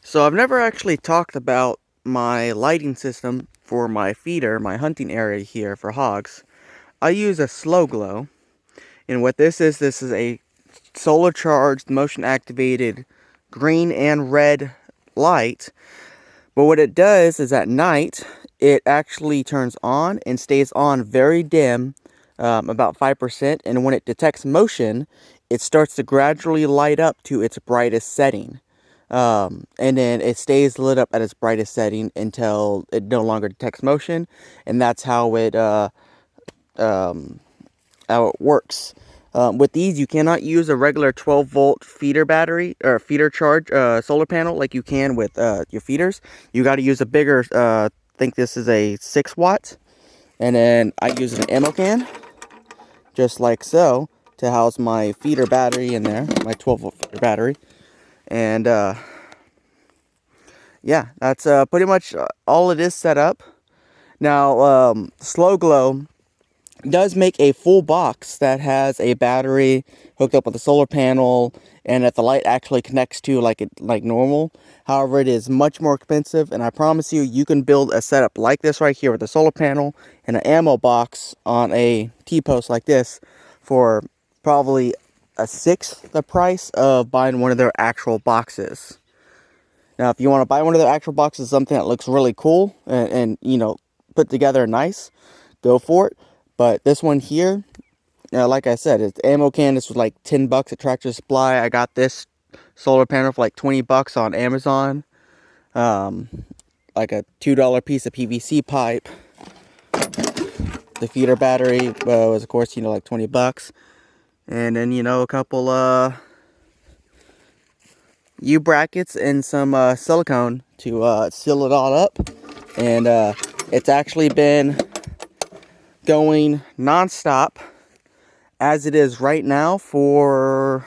So I've never actually talked about my lighting system for my feeder, my hunting area here for hogs. I use a slow glow, and what this is a solar charged, motion activated green and red light. But what it does is at night, it actually turns on and stays on very dim, about 5%, and when it detects motion, it starts to gradually light up to its brightest setting. And then it stays lit up at its brightest setting until it no longer detects motion, and that's um, how it works. With these, you cannot use a regular 12-volt feeder battery or feeder charge solar panel like you can with your feeders. You got to use a bigger. I think this is a 6 watt, and then I use an ammo can, just like so, to house my feeder battery in there, my 12-volt feeder battery, and yeah, that's pretty much all it is set up. Now, Slow Glow does make a full box that has a battery hooked up with a solar panel, and that the light actually connects to like normal. However, it is much more expensive, and I promise you, you can build a setup like this right here with a solar panel and an ammo box on a T-post like this for probably a sixth the price of buying one of their actual boxes. Now, if you want to buy one of their actual boxes, something that looks really cool and put together nice, go for it. But this one here, like I said, it's ammo can. This was like 10 bucks at Tractor Supply. I got this solar panel for like 20 bucks on Amazon. Like a $2 piece of PVC pipe. The feeder battery was, of course, like 20 bucks. And then, a couple U-brackets and some silicone to seal it all up. And it's actually been going non-stop as it is right now for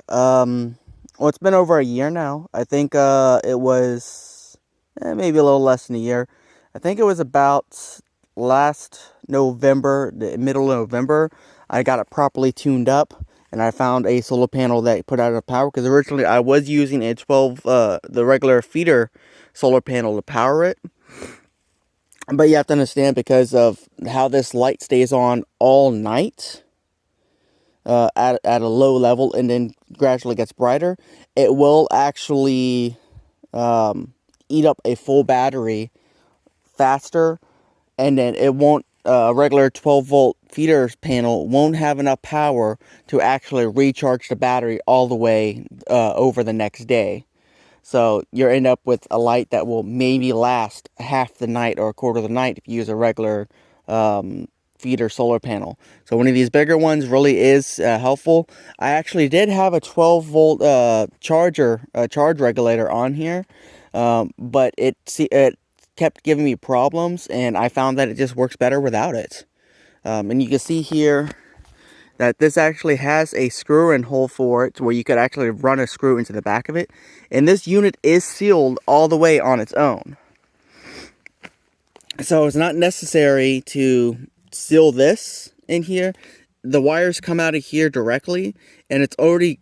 well, it's been over a year now. I think it was maybe a little less than a year. I think it was about last November, the middle of November, I got it properly tuned up, and I found a solar panel that put out enough power, because originally I was using a the regular feeder solar panel to power it. But you have to understand, because of how this light stays on all night at a low level and then gradually gets brighter, it will actually eat up a full battery faster, and then it won't, a regular 12-volt feeder panel won't have enough power to actually recharge the battery all the way over the next day. So you'll end up with a light that will maybe last half the night or a quarter of the night if you use a regular feeder solar panel. So one of these bigger ones really is helpful. I actually did have a 12-volt charge regulator on here, but it kept giving me problems, and I found that it just works better without it. And you can see here that this actually has a screw-in hole for it, where you could actually run a screw into the back of it. And this unit is sealed all the way on its own. So it's not necessary to seal this in here. The wires come out of here directly, and it's already,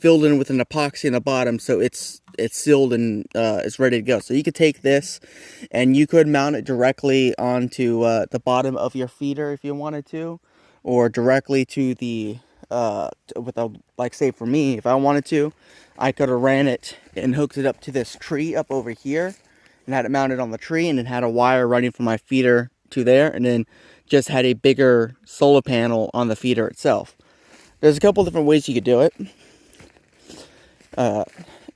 filled in with an epoxy in the bottom, so it's sealed and it's ready to go. So you could take this and you could mount it directly onto the bottom of your feeder if you wanted to, or directly to the like, say for me, if I wanted to, I could have ran it and hooked it up to this tree up over here and had it mounted on the tree, and then had a wire running from my feeder to there, and then just had a bigger solar panel on the feeder itself. There's a couple different ways you could do it.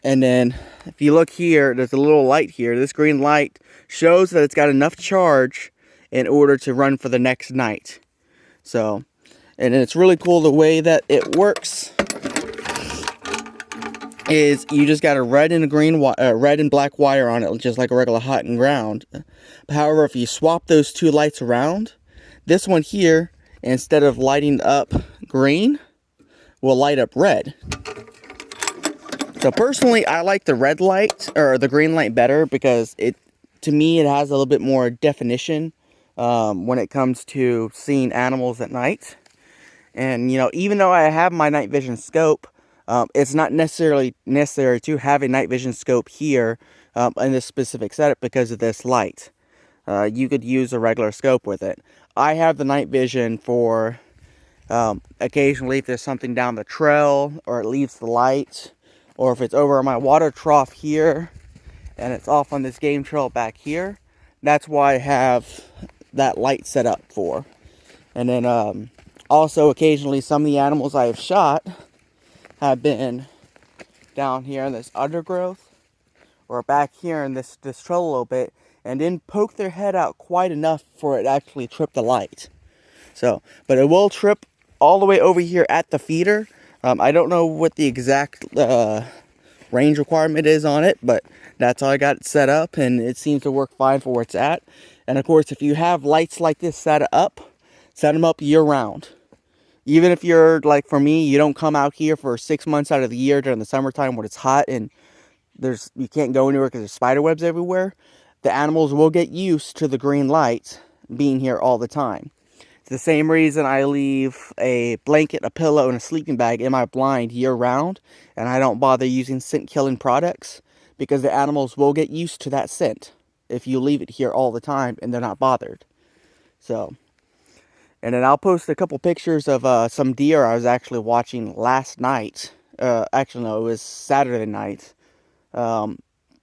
And then if you look here, there's a little light here. This green light shows that it's got enough charge in order to run for the next night. So, and it's really cool the way that it works is you just got a red and black wire on it, just like a regular hot and ground. However, if you swap those two lights around, this one here, instead of lighting up green, will light up red. So personally, I like the red light, or the green light, better, because to me, it has a little bit more definition when it comes to seeing animals at night. And, even though I have my night vision scope, It's not necessarily necessary to have a night vision scope here in this specific setup because of this light. You could use a regular scope with it. I have the night vision for occasionally if there's something down the trail or it leaves the light, or if it's over my water trough here and it's off on this game trail back here. That's why I have that light set up for. And then also occasionally some of the animals I have shot have been down here in this undergrowth or back here in this trail a little bit, and didn't poke their head out quite enough for it to actually trip the light. So, but it will trip all the way over here at the feeder. I don't know what the exact range requirement is on it, but that's how I got it set up, and it seems to work fine for where it's at. And of course, if you have lights like this set them up year round. Even if you're like for me, you don't come out here for 6 months out of the year during the summertime when it's hot and you can't go anywhere because there's spider webs everywhere, the animals will get used to the green light being here all the time. It's the same reason I leave a blanket, a pillow, and a sleeping bag in my blind year round, and I don't bother using scent killing products because the animals will get used to that scent if you leave it here all the time and they're not bothered. So, and then I'll post a couple pictures of some deer I was actually watching last night. Actually, no, it was Saturday night.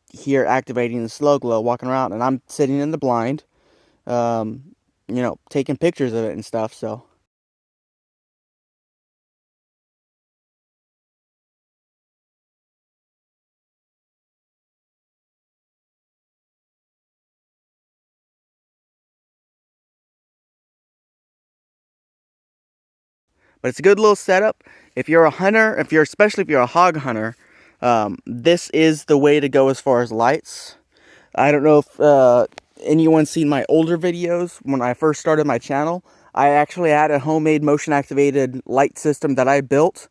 Here activating the slow glow, walking around, and I'm sitting in the blind, taking pictures of it and stuff. So but it's a good little setup. If you're a hunter, especially if you're a hog hunter, this is the way to go as far as lights. I don't know if anyone's seen my older videos. When I first started my channel, I actually had a homemade motion activated light system that I built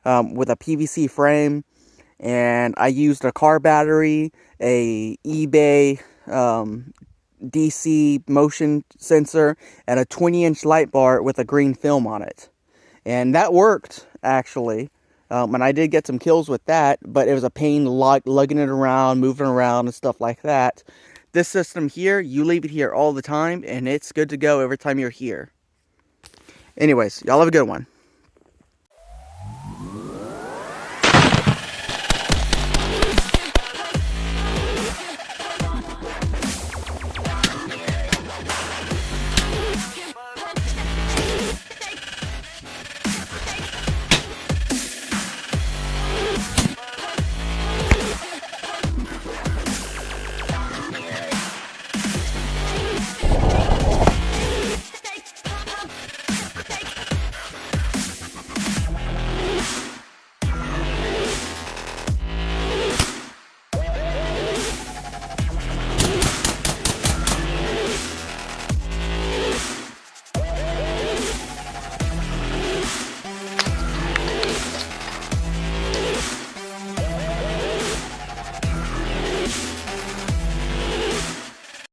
with a PVC frame, and I used a car battery, a eBay DC motion sensor, and a 20-inch light bar with a green film on it. And that worked, actually. And I did get some kills with that, but it was a pain lugging it around, moving around, and stuff like that. This system here, you leave it here all the time, and it's good to go every time you're here. Anyways, y'all have a good one.